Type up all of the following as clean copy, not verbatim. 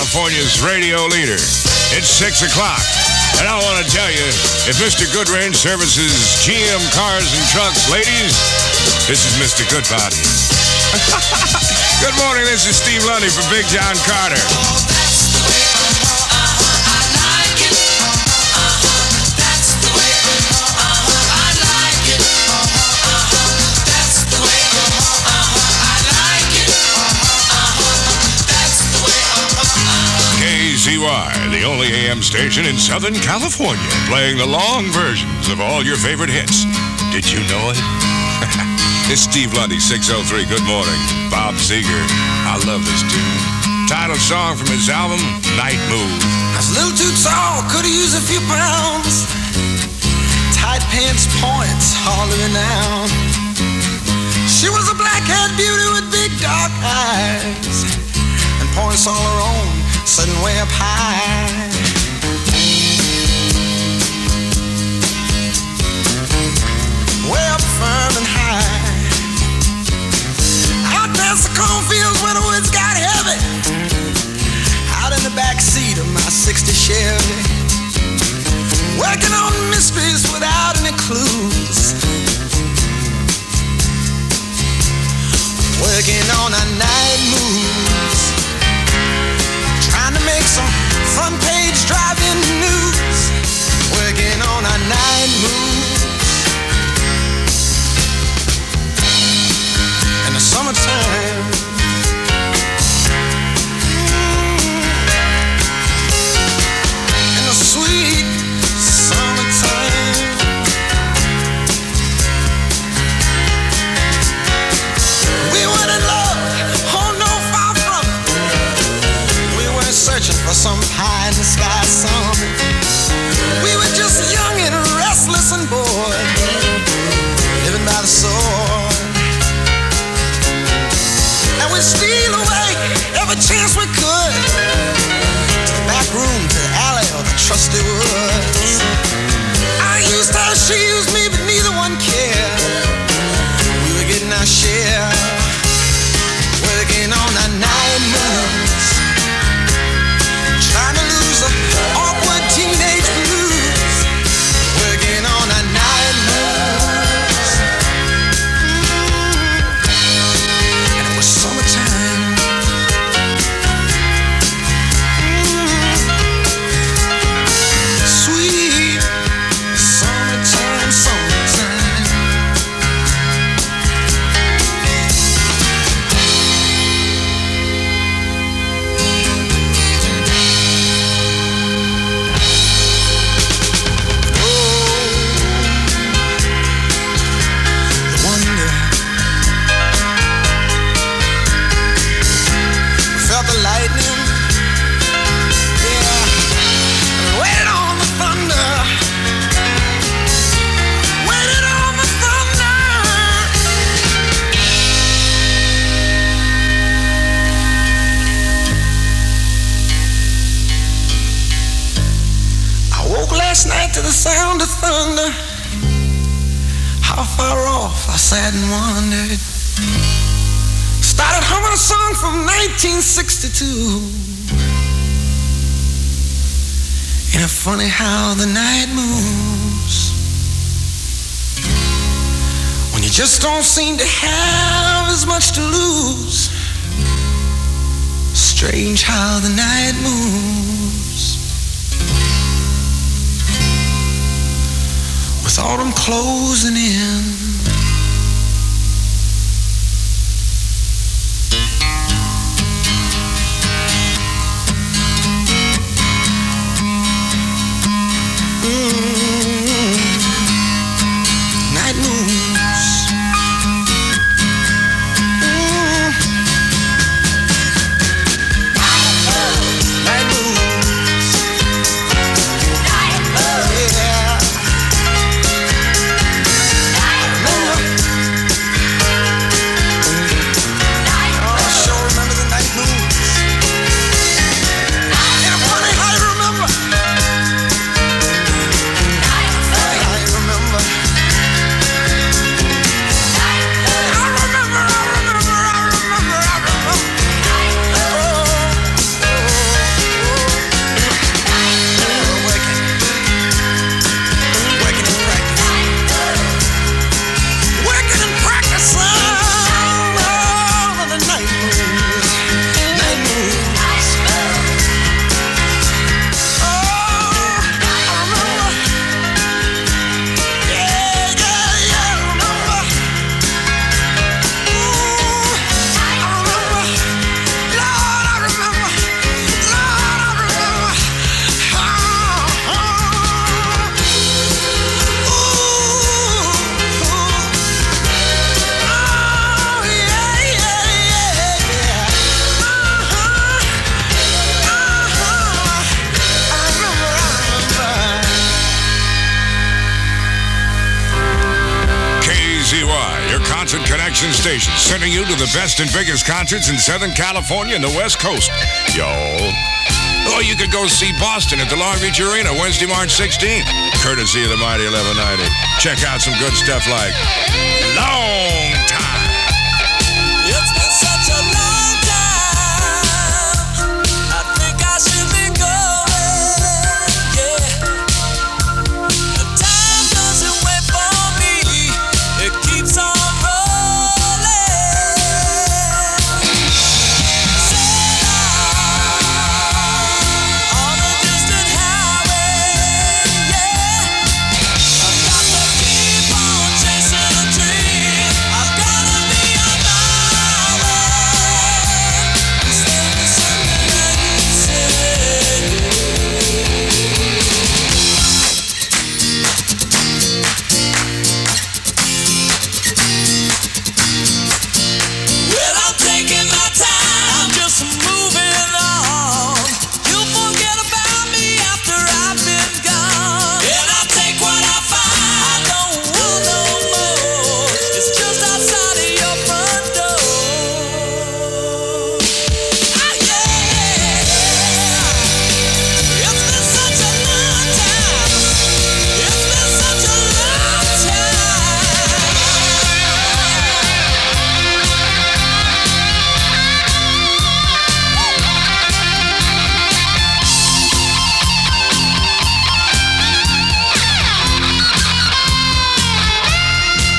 California's radio leader. It's 6 o'clock. And I want to tell you, if Mr. Goodrange services GM cars and trucks, ladies, this is Mr. Goodbody. Good morning, this is Steve Lundy for Big John Carter. KEZY, the only AM station in Southern California, playing the long versions of all your favorite hits. Did you know it? It's Steve Lundy, 603. Good morning. Bob Seger. I love this tune. Title song from his album, Night Move. I was a little too tall, could've used a few pounds. Tight pants points, hollering out. She was a black-haired beauty with big dark eyes, and points all her own, sitting way up high. Way up firm and high. Out past the cornfields where the woods got heavy. Out in the back seat of my 60 Chevy. Working on mysteries without any clues. Working on our night moves. Trying to make some front page driving news. Working on our night moves. In the summertime. In the sweet summertime. We weren't in love, oh no, far from it. We weren't searching for some pie in the sky summit. We were just young and restless and bored, living by the sword. And we steal away every chance we could, to the back room, to the alley, or the trusty woods. I used her, she used me, but neither one cared. We were getting our share, working on our night moves, trying to lose the awkward teenage blues, working on our night moves. And it was summertime. Sweet summertime, summertime. Last night to the sound of thunder. How far off I sat and wondered. Started humming a song from 1962. Ain't it funny how the night moves, when you just don't seem to have as much to lose. Strange how the night moves, with autumn closing in. Night moves. Night moves. Night moves. Yeah. Night moves. action station, sending you to the best and biggest concerts in Southern California and the West Coast. Y'all. Or you could go see Boston at the Long Beach Arena Wednesday, March 16th, courtesy of the Mighty 1190. Check out some good stuff like Long Time. It's been such a long time. I think I should be going. Yeah. The time doesn't wait for me. It keeps on rolling. Sail on a distant highway. Yeah. I've got to keep on chasing a dream. I've gotta be on my way. Instead of something that you say. Well, I'm taking my time, just moving on. You forget about me after I've been gone. And I take what I find. I don't want no more. It's just outside of your front door. Ah, yeah. It's been such a long time. It's been such a long time.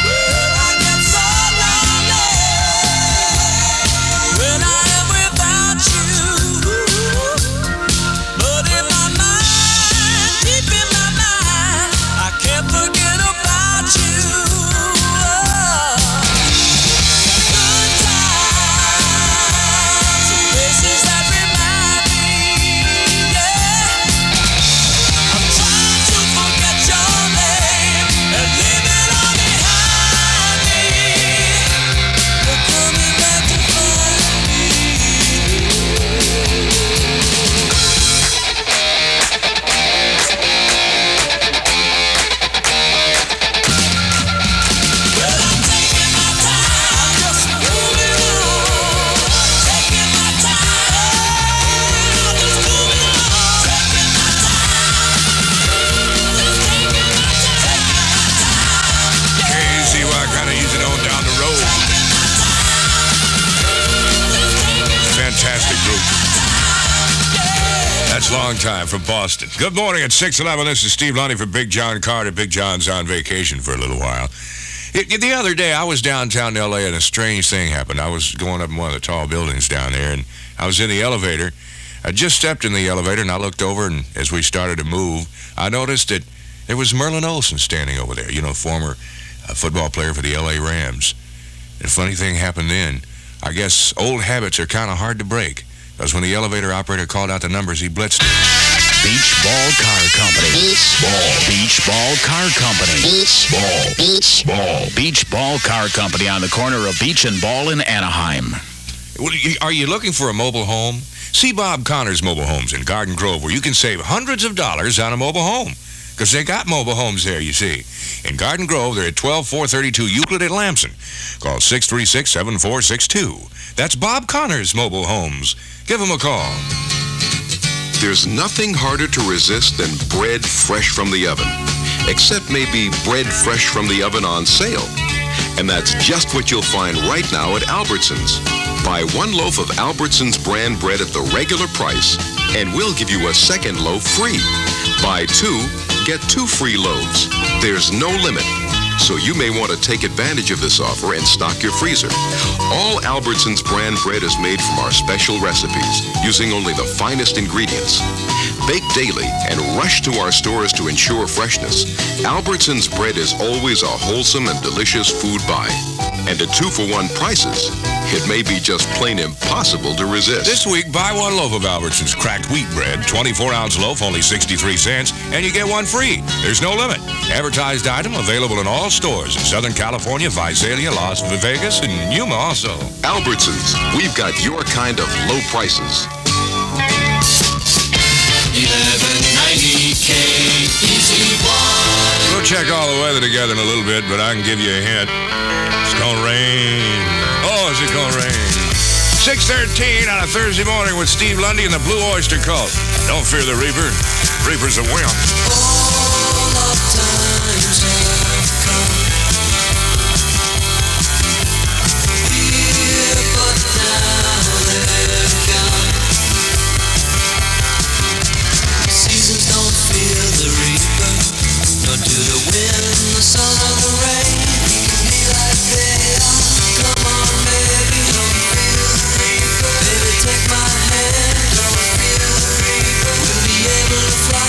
Well, I get so lonely when I am without you. But in my mind, deep in my mind, I can't forget about you. Good times, places that remind me, yeah. I'm trying to forget your name and leave it all behind me. You're coming back to find me. Well, I'm taking my time, just moving on. Taking my time, just moving on. Taking my time, just taking my time. KZY kind of easing on down the road. Fantastic group. That's Long Time from Boston. Good morning at 6:11. This is Steve Lundy for Big John Carter. Big John's on vacation for a little while. The other day, I was downtown L.A. and a strange thing happened. I was going up in one of the tall buildings down there, and I was in the elevator. I just stepped in the elevator, and I looked over, and as we started to move, I noticed that there was Merlin Olsen standing over there, former football player for the L.A. Rams. And a funny thing happened then. I guess old habits are kind of hard to break, because when the elevator operator called out the numbers, he blitzed it. Beach Ball Car Company. Beach Ball. Beach Ball Car Company. Beach Ball. Beach Ball. Beach Ball Car Company on the corner of Beach and Ball in Anaheim. Are you looking for a mobile home? See Bob Connor's Mobile Homes in Garden Grove, where you can save hundreds of dollars on a mobile home. Because they got mobile homes there, you see. In Garden Grove, they're at 12432 Euclid at Lamson. Call 636-7462. That's Bob Connor's Mobile Homes. Give them a call. There's nothing harder to resist than bread fresh from the oven, except maybe bread fresh from the oven on sale. And that's just what you'll find right now at Albertsons. Buy one loaf of Albertsons brand bread at the regular price, and we'll give you a second loaf free. Buy two, get two free loaves. There's no limit. So you may want to take advantage of this offer and stock your freezer. All Albertsons brand bread is made from our special recipes, using only the finest ingredients. Bake daily and rush to our stores to ensure freshness. Albertsons bread is always a wholesome and delicious food buy. And at 2-for-1 prices, it may be just plain impossible to resist. This week, buy one loaf of Albertsons cracked wheat bread, 24-ounce loaf, only 63 cents, and you get one free. There's no limit. Advertised item available in all stores in Southern California, Visalia, Las Vegas, and Yuma also. Albertsons, we've got your kind of low prices. 1190 KEZY-AM. We'll check all the weather together in a little bit, but I can give you a hint. It's gonna rain? Oh, is it gonna rain? 6:13 on a Thursday morning with Steve Lundy and the Blue Oyster Cult. Don't fear the Reaper. Reaper's a wimp. All of times have come. Here, but now they're gone. Seasons don't fear the reaper, nor do the wind, the sun, or the rain. We can be like they are. Come on, baby, don't fear the reaper. Baby, take my hand, don't fear the reaper. We'll be able to fly.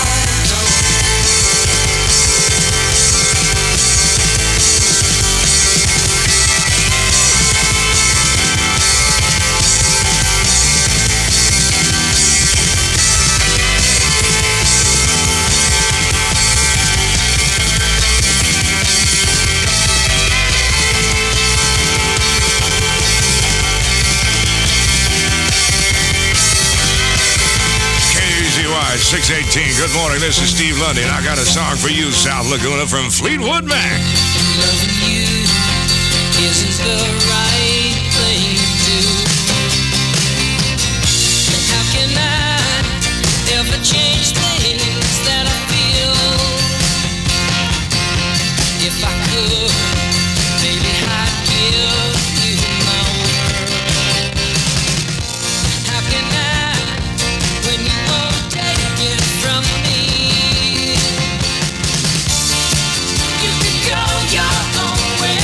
KEZY, 6:18. Good morning. This is Steve Lundy, and I got a song for you, South Laguna, from Fleetwood Mac. Loving you isn't the right thing to do. And how can I ever change things that I feel? If I could, maybe I'd give you my word. How can I, when you won't take it from me? You can go your own way.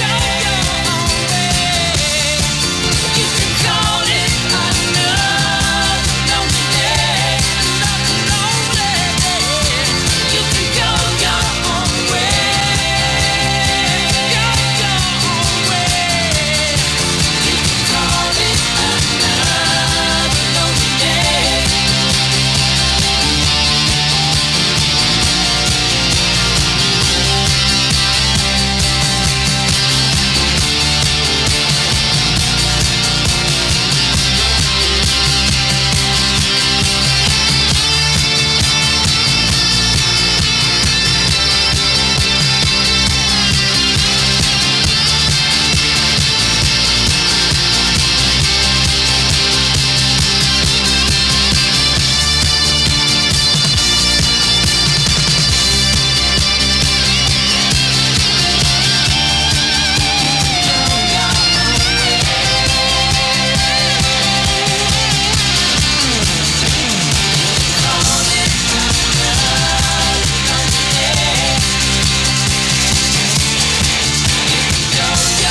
Go your own way. You can call it another lonely day. Another lonely day. You can go your own way. Go your own way. You can call it another lonely day.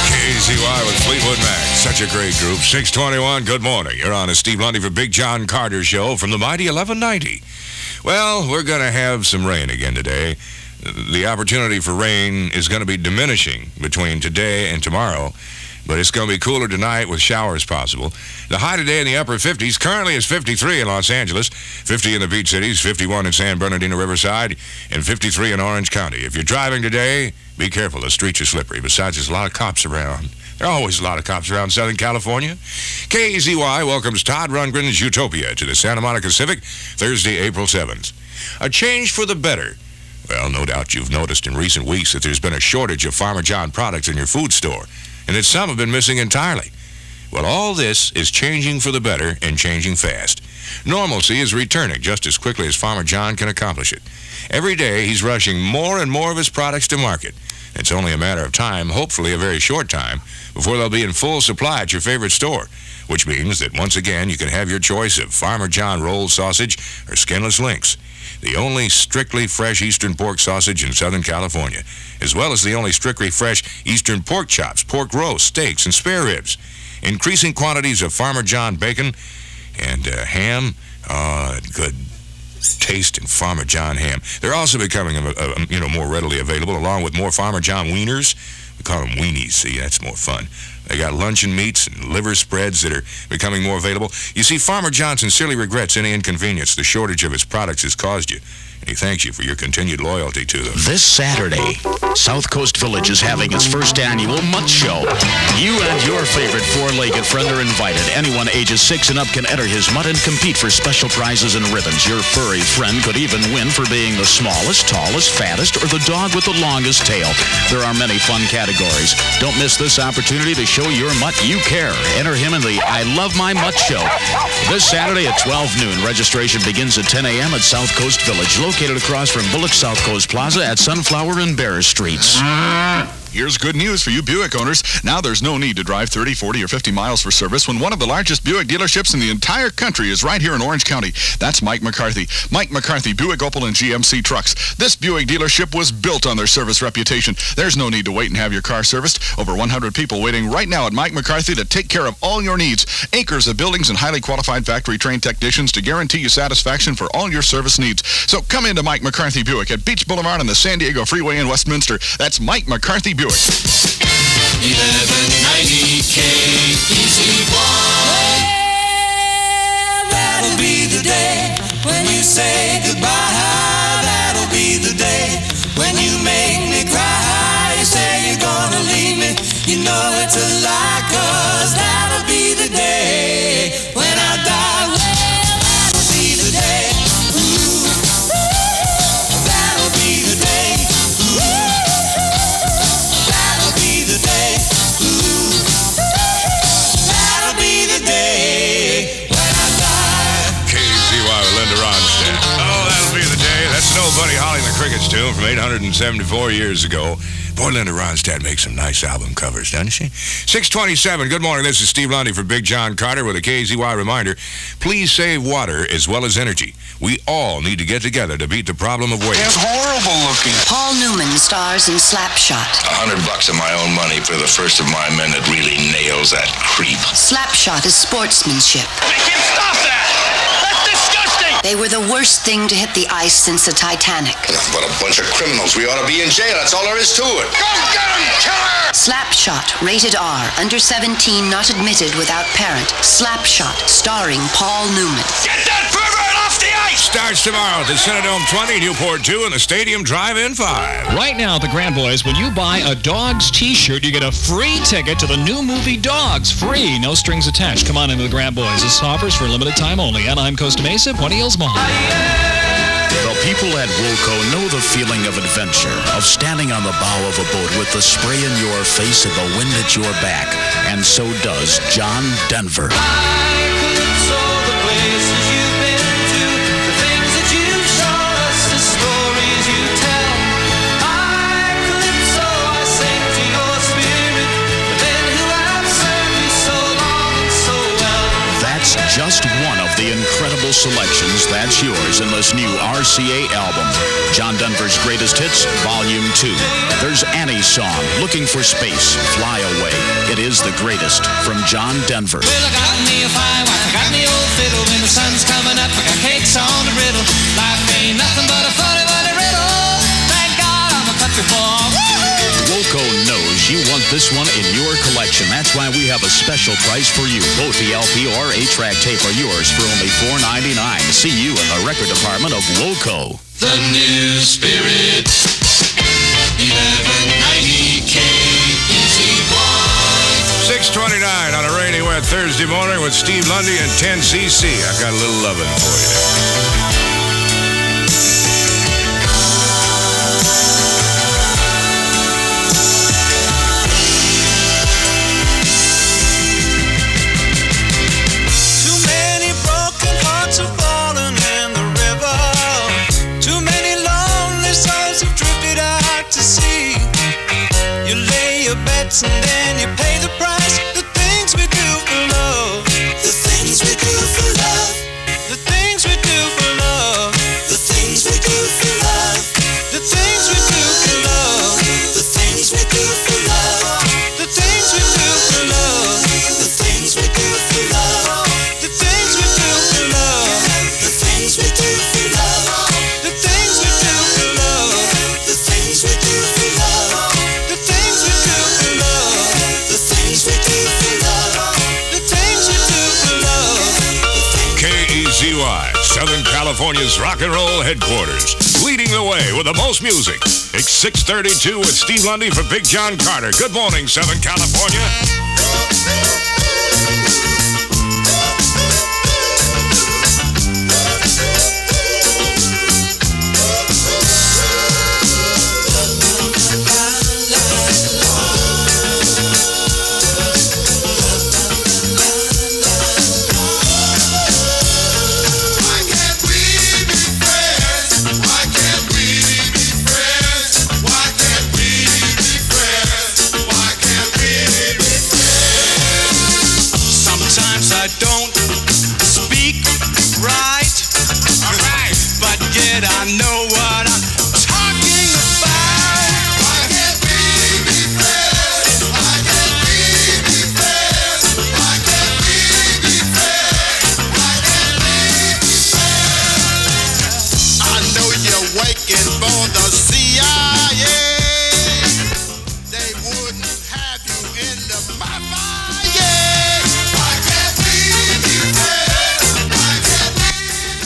KEZY with Fleetwood Mac. Such a great group. 6:21. Good morning. You're on a Steve Lundy for Big John Carter show from the mighty 1190. Well, we're going to have some rain again today. The opportunity for rain is going to be diminishing between today and tomorrow, but it's going to be cooler tonight with showers possible. The high today in the upper 50s. Currently is 53 in Los Angeles, 50 in the Beach Cities, 51 in San Bernardino Riverside, and 53 in Orange County. If you're driving today, be careful. The streets are slippery. Besides, there's a lot of cops around. There are always a lot of cops around Southern California. KEZY welcomes Todd Rundgren's Utopia to the Santa Monica Civic Thursday, April 7th. A change for the better. Well, no doubt you've noticed in recent weeks that there's been a shortage of Farmer John products in your food store, and that some have been missing entirely. Well, all this is changing for the better and changing fast. Normalcy is returning just as quickly as Farmer John can accomplish it. Every day, he's rushing more and more of his products to market. It's only a matter of time, hopefully a very short time, before they'll be in full supply at your favorite store, which means that once again you can have your choice of Farmer John rolled sausage or skinless links, the only strictly fresh Eastern pork sausage in Southern California, as well as the only strictly fresh Eastern pork chops, pork roast, steaks, and spare ribs. Increasing quantities of Farmer John bacon and ham. Good taste in Farmer John ham. They're also becoming more readily available, along with more Farmer John wieners. We call them weenies. See, that's more fun. They got luncheon meats and liver spreads that are becoming more available. You see, Farmer John sincerely regrets any inconvenience the shortage of his products has caused you. And he thanks you for your continued loyalty to them. This Saturday, South Coast Village is having its first annual Mutt Show. You and your favorite four-legged friend are invited. Anyone ages 6 and up can enter his mutt and compete for special prizes and ribbons. Your furry friend could even win for being the smallest, tallest, fattest, or the dog with the longest tail. There are many fun categories. Don't miss this opportunity to show your mutt you care. Enter him in the I Love My Mutt Show. This Saturday at 12 noon. Registration begins at 10 a.m. at South Coast Village, located across from Bullock South Coast Plaza at Sunflower and Bear Streets. Here's good news for you Buick owners. Now there's no need to drive 30, 40, or 50 miles for service when one of the largest Buick dealerships in the entire country is right here in Orange County. That's Mike McCarthy. Mike McCarthy, Buick, Opel, and GMC trucks. This Buick dealership was built on their service reputation. There's no need to wait and have your car serviced. Over 100 people waiting right now at Mike McCarthy to take care of all your needs. Acres of buildings and highly qualified factory-trained technicians to guarantee you satisfaction for all your service needs. So come into Mike McCarthy Buick at Beach Boulevard on the San Diego Freeway in Westminster. That's Mike McCarthy Buick. 1190 KEZY-AM. That'll be the day when you say goodbye. That'll be the day when you make me cry. You say you're gonna leave me. You know it's a lie, 'cause that'll be the day when I die. Well, that'll be the day. Ooh. That'll be the day. Ooh. That'll be the day. Ooh. That'll be the day when I die. KZY with Linda Ronstadt. Oh, that'll be the day. That's no Buddy Holly and the Crickets tune from 874 years ago. Boy, Linda Ronstadt makes some nice album covers, doesn't she? 627, good morning. This is Steve Lundy for Big John Carter with a KZY reminder. Please save water as well as energy. We all need to get together to beat the problem of waste. It's horrible looking. Paul Newman stars in Slapshot. $100 of my own money for the first of my men that really nails that creep. Slapshot is sportsmanship. Make him stop that! That's disgusting! They were the worst thing to hit the ice since the Titanic. But a bunch of criminals. We ought to be in jail. That's all there is to it. Go get him, killer! Slapshot, rated R, under 17, not admitted without parent. Slapshot, starring Paul Newman. Get that pervert off the ice! Starts tomorrow at the Cinedome 20, Newport 2, and the Stadium Drive-In 5. Right now at the Grand Boys, when you buy a Dogs t-shirt, you get a free ticket to the new movie Dogs. Free, no strings attached. Come on into the Grand Boys. This offers for a limited time only. Anaheim, Costa Mesa, Puente Hills Mall. The people at Wilco know the feeling of adventure, of standing on the bow of a boat with the spray in your face and the wind at your back. And so does John Denver. Just one of the incredible selections that's yours in this new RCA album, John Denver's Greatest Hits, Volume 2. There's Annie's song, Looking for Space, Fly Away. It is the greatest from John Denver. Well, I got me a fine wife, I got me old fiddle. When the sun's coming up, I got cakes on the griddle. Life ain't nothing but a funny, funny riddle. Thank God I'm a country boy. Wilco knows you want this one in your collection. That's why we have a special price for you. Both the LP or 8-track tape are yours for only $4.99. See you in the record department of Wilco. The new spirit. 1190 KEZY-AM. 629 on a rainy, wet Thursday morning with Steve Lundy and 10cc. I've got a little loving for you. And then you pay the price. The things we do for love. The things we do for love. The things we do for love. The things we do for love. The things we do for love. The things we do for love. The things we do for love. The things we do for love. The things we do for love. The things we do for love. The things we do for love. The things we do for love. The things we do for love. The Southern California's rock and roll headquarters. Leading the way with the most music. It's 6:32 with Steve Lundy for Big John Carter. Good morning, Southern California. I know what I'm talking about. Why can't we be friends? Why can't we be friends? Why can't we be friends? Why can't we be friends? I know you're waiting for the CIA. They wouldn't have you in the fire. Why can't we be friends? Why can't we be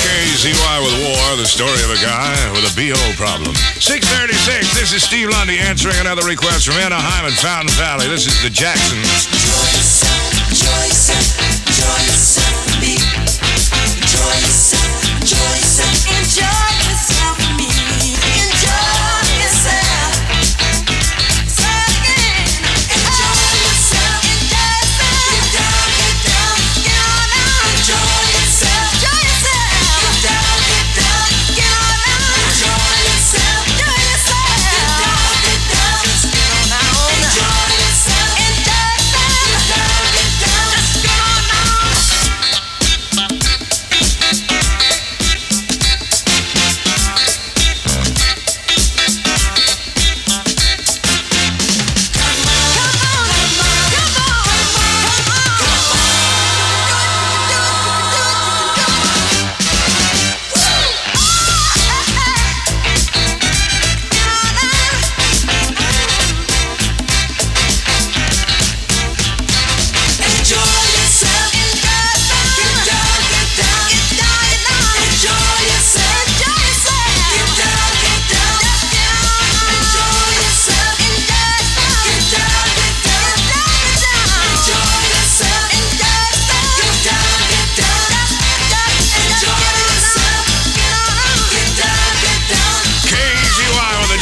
KEZY with War, the story of a guy with a BO problem. 6:36, this is Steve Lundy answering another request from Anaheim and Fountain Valley. This is the Jacksons. Enjoy yourself, enjoy yourself, enjoy yourself with me. Enjoy yourself, enjoy yourself, enjoy yourself with me. Enjoy yourself. Say it again. Enjoy yourself, enjoy yourself. Get down, get down, get on out. Enjoy yourself, enjoy yourself. Get down, get on out. Enjoy yourself, enjoy yourself. Get down, just get on out. Enjoy yourself, enjoy yourself. Get down, just get on out.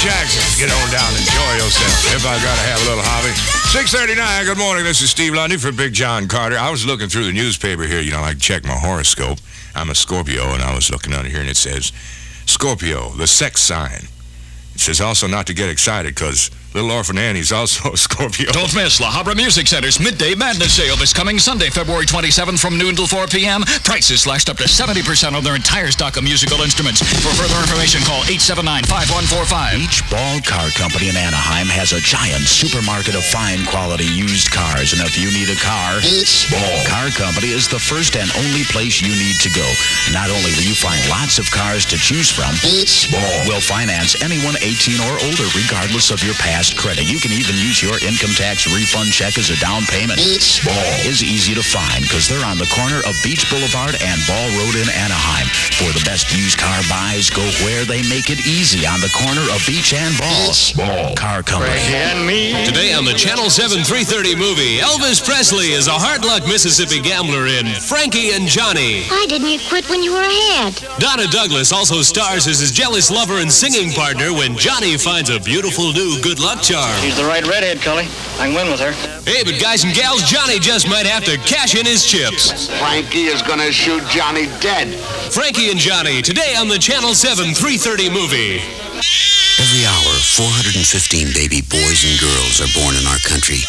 Jacksons. Get on down and enjoy yourself. Everybody got to have a little hobby. 6:39, good morning. This is Steve Lundy for Big John Carter. I was looking through the newspaper here. You know, I check my horoscope. I'm a Scorpio, and I was looking under here, and it says, Scorpio, the sex sign. It says also not to get excited, because little orphan Annie's also a Scorpio. Don't miss La Habra Music Center's Midday Madness Sale this coming Sunday, February 27th from noon till 4 p.m. Prices slashed up to 70% on their entire stock of musical instruments. For further information, call 879-5145. Each Ball Car Company in Anaheim has a giant supermarket of fine quality used cars. And if you need a car, it's Ball Car Company is the first and only place you need to go. Not only will you find lots of cars to choose from, it's Ball will finance anyone 18 or older regardless of your past credit. You can even use your income tax refund check as a down payment. It's Ball is easy to find because they're on the corner of Beach Boulevard and Ball Road in Anaheim. For the best used car buys, go where they make it easy on the corner of Beach and Ball. It's Ball Car Company. Today on the Channel 7 330 movie, Elvis Presley is a hard luck Mississippi gambler in Frankie and Johnny. Why didn't you quit when you were ahead? Donna Douglas also stars as his jealous lover and singing partner when Johnny finds a beautiful new good luck charm. She's the right redhead, Cully. I can win with her. Hey, but guys and gals, Johnny just might have to cash in his chips. Frankie is gonna shoot Johnny dead. Frankie and Johnny, today on the Channel 7 330 movie. Every hour, 415 baby boys and girls are born in our country.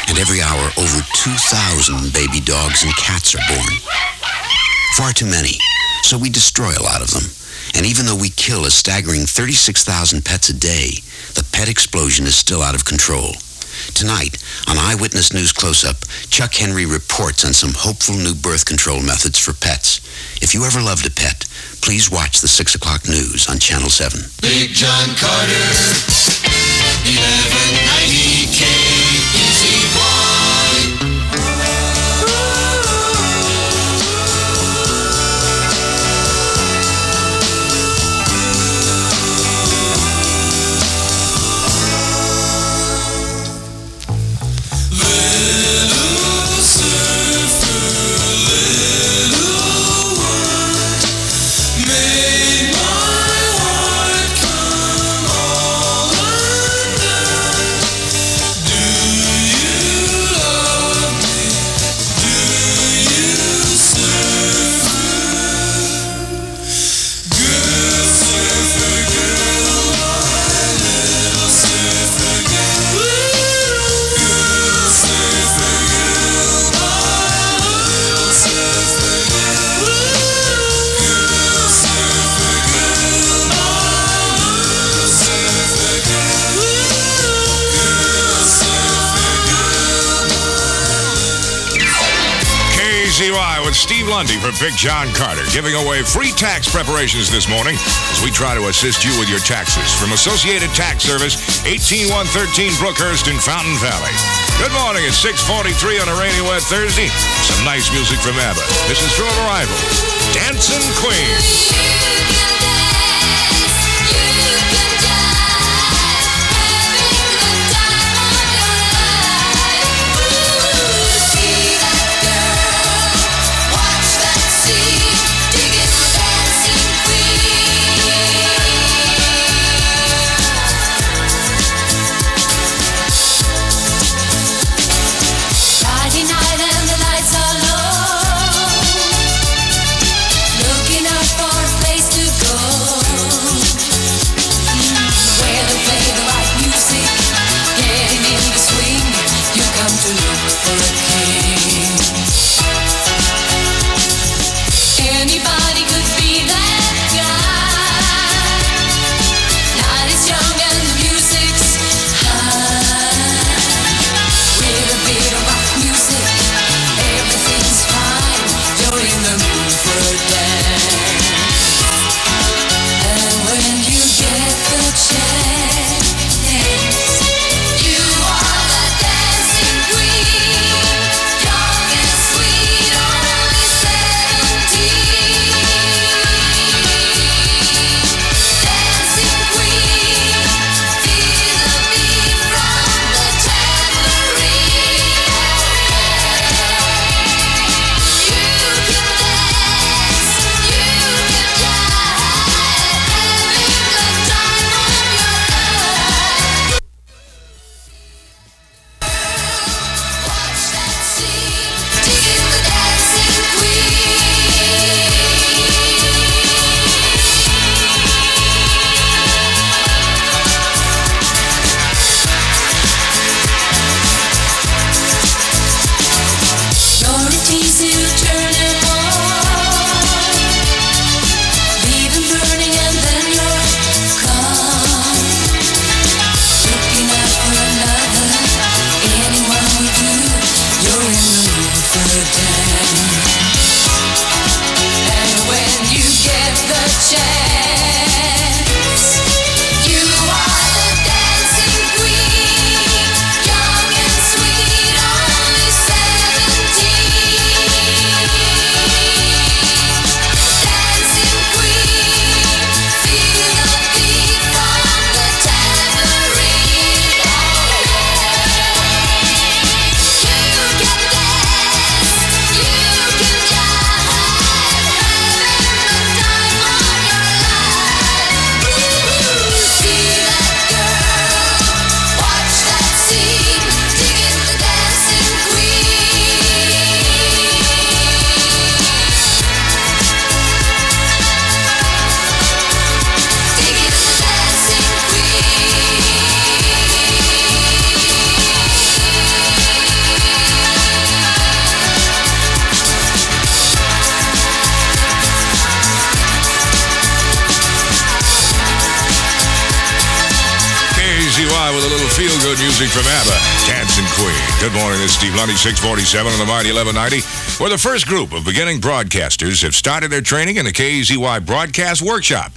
And every hour, over 2,000 baby dogs and cats are born. Far too many, so we destroy a lot of them. And even though we kill a staggering 36,000 pets a day, the pet explosion is still out of control. Tonight, on Eyewitness News Close-Up, Chuck Henry reports on some hopeful new birth control methods for pets. If you ever loved a pet, please watch the 6 o'clock news on Channel 7. Big John Carter, 1190 KEZY-AM. KEZY with Steve Lundy for Big John Carter, giving away free tax preparations this morning as we try to assist you with your taxes from Associated Tax Service, 18113 Brookhurst in Fountain Valley. Good morning. It's 6:43 on a rainy, wet Thursday. Some nice music from ABBA. This is From Arrival, Dancing Queen. Looking out for a place to music from ABBA, Dancing Queen. Good morning, this is Steve Lundy, 647 on the Mighty 1190, where the first group of beginning broadcasters have started their training in the KEZY Broadcast Workshop.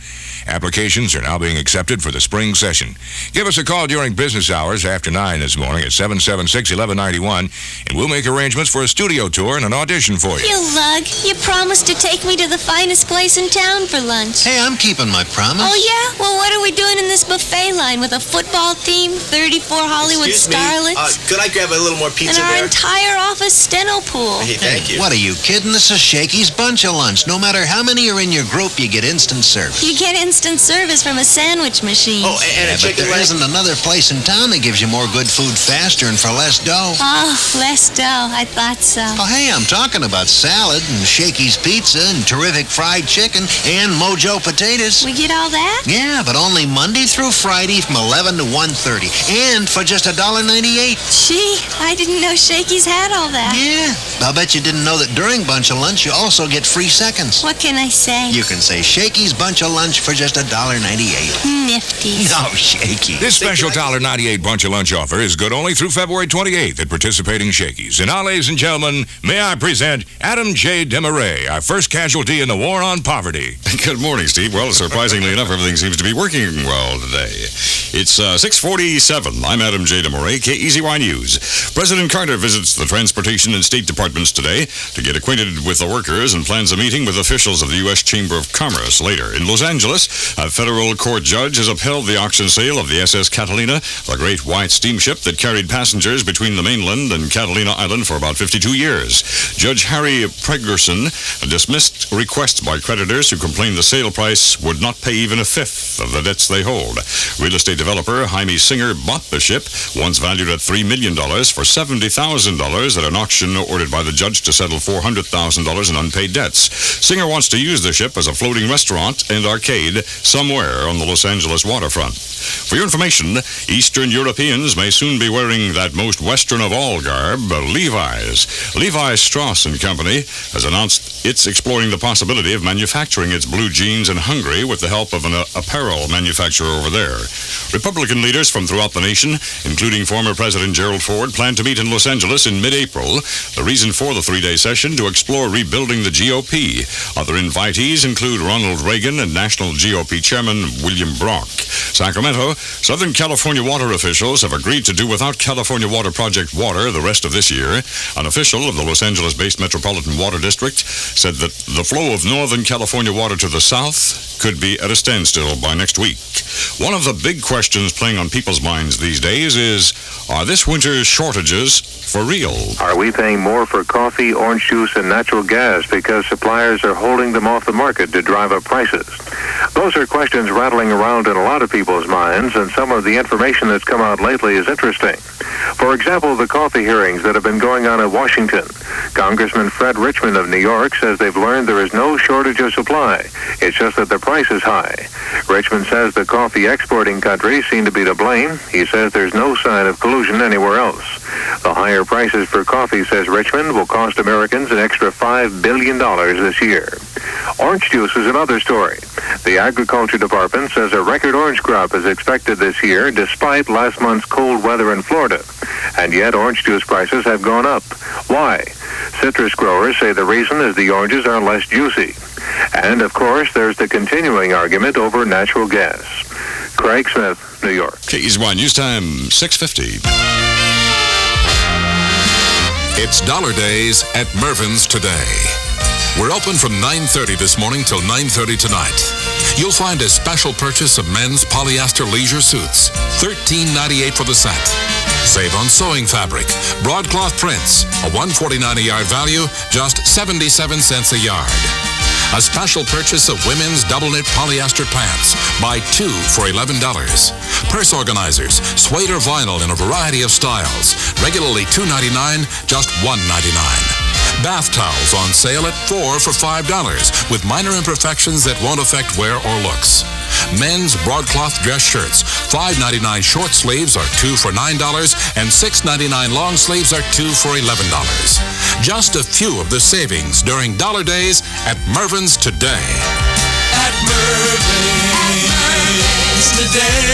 Applications are now being accepted for the spring session. Give us a call during business hours after 9 this morning at 776-1191, and we'll make arrangements for a studio tour and an audition for you. You lug, you promised to take me to the finest place in town for lunch. Hey, I'm keeping my promise. Oh, yeah? Well, what are we doing in this buffet line with a football theme, 34 Hollywood starlets? Could I grab a little more pizza and our there? entire office steno pool. Hey, thank you. What are you kidding? This is Shakey's Bunch of Lunch. No matter how many are in your group, you get instant service. You get instant service from a sandwich machine. Oh, and a but chicken there leg. isn't another place in town that gives you more good food faster and for less dough. Oh, less dough. I thought so. Oh, hey, I'm talking about salad and Shakey's pizza and terrific fried chicken and Mojo potatoes. We get all that? Yeah, but only Monday through Friday from 11 to 1:30, and for just $1.98. Gee, I didn't know Shakey's had all that. Yeah, I'll bet you didn't know that during Bunch of Lunch you also get free seconds. What can I say? You can say Shakey's Bunch of Lunch for just $1.98. Nifty. No, Shakey. This special $1.98 Bunch of Lunch offer is good only through February 28th at participating Shakey's. And now, ladies and gentlemen, may I present Adam J. Demarais, our first casualty in the war on poverty. Good morning, Steve. Well, surprisingly enough, everything seems to be working well today. It's 6:47. I'm Adam J. Demarais, KEZY News. President Carter visits the Transportation and State Departments today to get acquainted with the workers and plans a meeting with officials of the U.S. Chamber of Commerce later. In Los Angeles, a federal court judge has upheld the auction sale of the SS Catalina, the great white steamship that carried passengers between the mainland and Catalina Island for about 52 years. Judge Harry Pregerson dismissed requests by creditors who complained the sale price would not pay even a fifth of the debts they hold. Real estate developer Jaime Singer bought the ship, once valued at $3 million, for $70,000 at an auction ordered by the judge to settle $400,000 in unpaid debts. Singer wants to use the ship as a floating restaurant and arcade somewhere on the Los Angeles waterfront. For your information, Eastern Europeans may soon be wearing that most Western of all garb, Levi's. Levi Strauss & Company has announced it's exploring the possibility of manufacturing its blue jeans in Hungary with the help of an apparel manufacturer over there. Republican leaders from throughout the nation, including former President Gerald Ford, plan to meet in Los Angeles in mid-April. The reason for the three-day session, to explore rebuilding the GOP. Other invitees include Ronald Reagan and National GOP Chairman William Brock. Sacramento, Southern California water officials have agreed to do without California Water Project water the rest of this year. An official of the Los Angeles-based Metropolitan Water District said that the flow of Northern California water to the south could be at a standstill by next week. One of the big questions playing on people's minds these days is, are this winter's shortages for real? Are we paying more for coffee, orange juice, and natural gas because suppliers are holding them off the market to drive up prices? Those are questions rattling around in a lot of people's minds, and some of the information that's come out lately is interesting. For example, the coffee hearings that have been going on in Washington. Congressman Fred Richmond of New York says they've learned there is no shortage of supply. It's just that the price is high. Richmond says the coffee exporting countries seem to be to blame. He says there's no sign of collusion anywhere else. The higher prices for coffee, says Richmond, will cost Americans an extra $5 billion this year. Orange juice is another story. The Agriculture Department says a record orange crop is expected this year despite last month's cold weather in Florida. And yet orange juice prices have gone up. Why? Citrus growers say the reason is the oranges are less juicy. And, of course, there's the continuing argument over natural gas. Craig Smith, New York. KEZY News Time, 6:50. It's Dollar Days at Mervyn's today. We're open from 9:30 this morning till 9:30 tonight. You'll find a special purchase of men's polyester leisure suits, $13.98 for the set. Save on sewing fabric, broadcloth prints, a $149 a yard value, just 77 cents a yard. A special purchase of women's double-knit polyester pants. Buy 2 for $11. Purse organizers, suede or vinyl in a variety of styles. Regularly $2.99, just $1.99. Bath towels on sale at 4 for $5 with minor imperfections that won't affect wear or looks. Men's broadcloth dress shirts, $5.99 short sleeves are 2 for $9 and $6.99 long sleeves are 2 for $11. Just a few of the savings during Dollar Days at Mervyn's today. At Mervyn's today.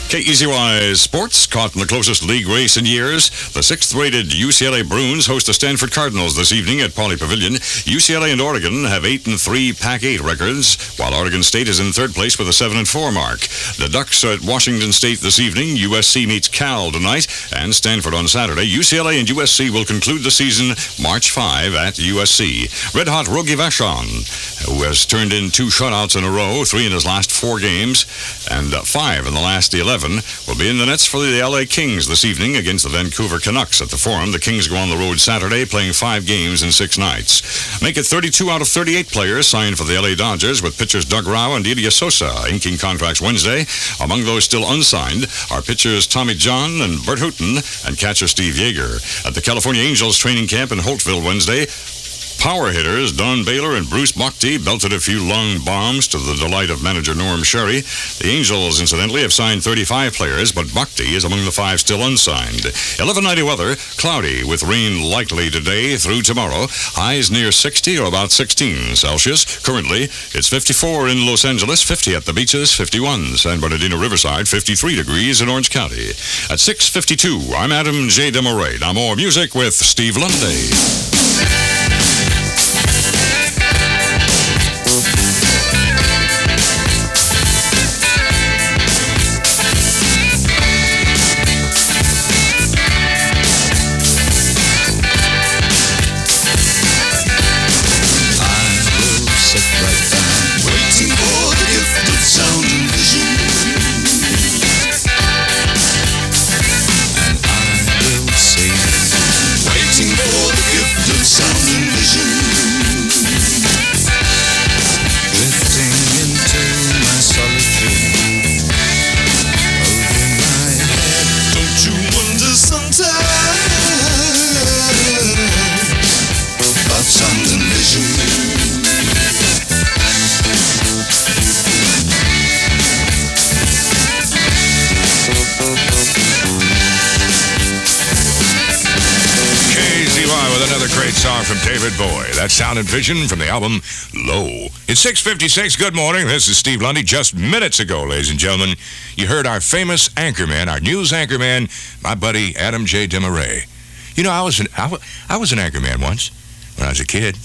KEZY Sports, caught in the closest league race in years. The 6th-rated UCLA Bruins host the Stanford Cardinals this evening at Pauley Pavilion. UCLA and Oregon have 8-3 Pac-8 records, while Oregon State is in 3rd place with a 7-4 mark. The Ducks are at Washington State this evening. USC meets Cal tonight, and Stanford on Saturday. UCLA and USC will conclude the season March 5 at USC. Red-hot Rogi Vachon, who has turned in 2 shutouts in a row, 3 in his last 4 games, and 5 in the last 11, will be in the nets for the LA Kings this evening against the Vancouver Canucks at the Forum. The Kings go on the road Saturday, playing 5 games in 6 nights. Make it 32 out of 38 players signed for the LA Dodgers, with pitchers Doug Rau and Ilya Sosa inking contracts Wednesday. Among those still unsigned are pitchers Tommy John and Bert Hooton and catcher Steve Yeager. At the California Angels training camp in Holtville Wednesday, power hitters Don Baylor and Bruce Buckty belted a few lung bombs to the delight of manager Norm Sherry. The Angels, incidentally, have signed 35 players, but Buckty is among the 5 still unsigned. 11:90 weather, cloudy with rain likely today through tomorrow. Highs near 60 or about 16 Celsius. Currently, it's 54 in Los Angeles, 50 at the beaches, 51 San Bernardino Riverside, 53 degrees in Orange County. At 6:52, I'm Adam J. DeMoray. Now more music with Steve Lundy. Great song from David Bowie. That's Sound and Vision from the album Low. It's 6:56. Good morning. This is Steve Lundy. Just minutes ago, ladies and gentlemen, you heard our famous anchorman, our news anchorman, my buddy Adam J. DeMoray. You know, I was an anchorman once when I was a kid.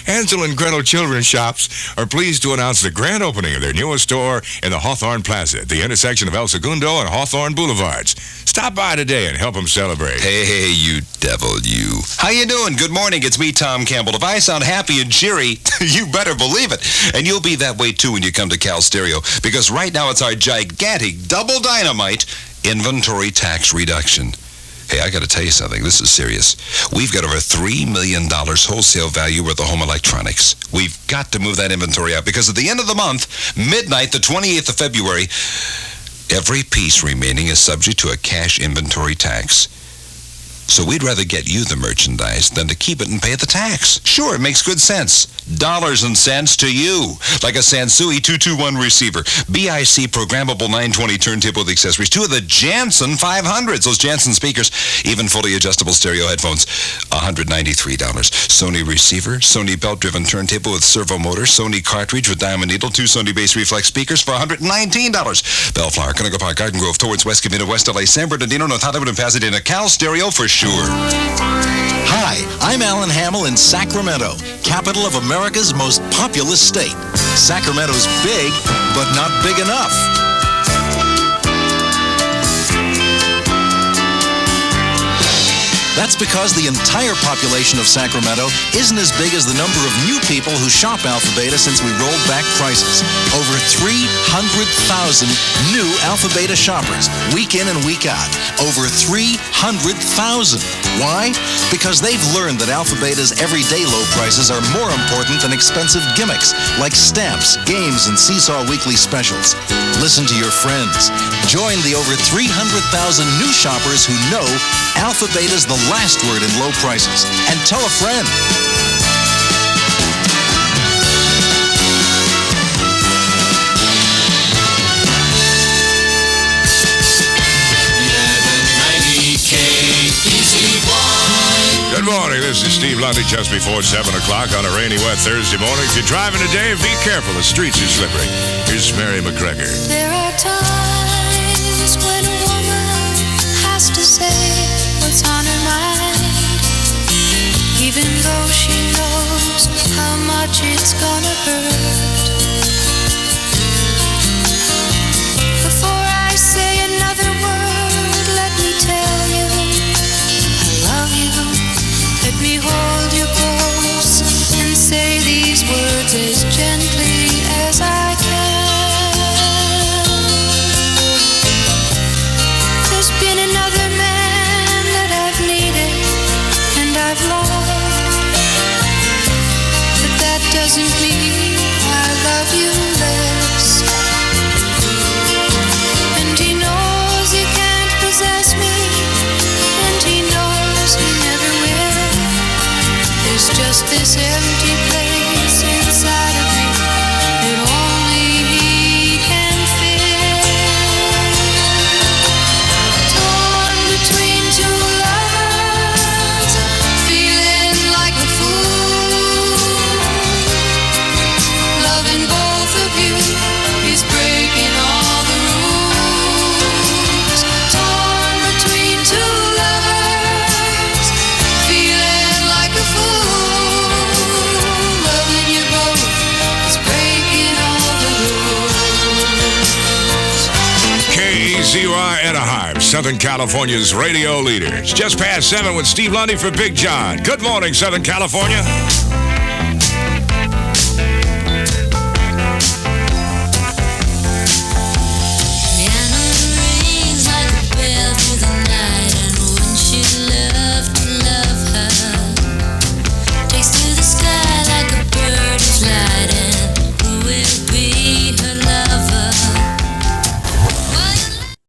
Hansel and Gretel Children's Shops are pleased to announce the grand opening of their newest store in the Hawthorne Plaza at the intersection of El Segundo and Hawthorne Boulevards. Stop by today and help them celebrate. Hey, you devil, you. How you doing? Good morning. It's me, Tom Campbell. If I sound happy and cheery, you better believe it. And you'll be that way, too, when you come to Cal Stereo, because right now it's our gigantic double dynamite inventory tax reduction. Hey, I got to tell you something. This is serious. We've got over $3 million wholesale value worth of home electronics. We've got to move that inventory out because at the end of the month, midnight, the 28th of February, every piece remaining is subject to a cash inventory tax. So we'd rather get you the merchandise than to keep it and pay the tax. Sure, it makes good sense. Dollars and cents to you. Like a Sansui 221 receiver, BIC programmable 920 turntable with accessories, 2 of the Jansen 500s, those Jansen speakers, even fully adjustable stereo headphones, $193. Sony receiver, Sony belt-driven turntable with servo motor, Sony cartridge with diamond needle, 2 Sony bass reflex speakers for $119. Bellflower, Conoco Park, Garden Grove, towards West Covina, West LA, San Bernardino, North Hollywood, and Pasadena. Cal Stereo for sure. Hi, I'm Alan Hamill in Sacramento, capital of America's most populous state. Sacramento's big, but not big enough. That's because the entire population of Sacramento isn't as big as the number of new people who shop Alpha Beta since we rolled back prices. Over 300,000 new Alpha Beta shoppers, week in and week out. Over 300,000. Why? Because they've learned that Alpha Beta's everyday low prices are more important than expensive gimmicks like stamps, games, and Seesaw Weekly specials. Listen to your friends. Join the over 300,000 new shoppers who know Alpha Beta's the last word in low prices. And tell a friend. Good morning. This This is Steve Lundy just before 7 o'clock on a rainy, wet Thursday morning. If you're driving today, be careful. The streets are slippery. Here's Mary McGregor. There are times when a woman has to say what's on her mind, even though she knows how much it's gonna hurt. Before I say another word, let me tell you I love you. Let me hold you close and say these words as gently as I can. There's been another man that I've needed and I've loved, but that doesn't mean I love you less. And he knows he can't possess me, and he knows he never will. There's just this empty place inside of me that only he can fill. Torn between two lovers, feeling like a fool. Loving both of you is breaking all the rules. Torn between two lovers, feeling like a fool. Loving you both is breaking all the rules. KEZY Anaheim, Southern California's radio leader. It's just past 7 with Steve Lundy for Big John. Good morning, Southern California.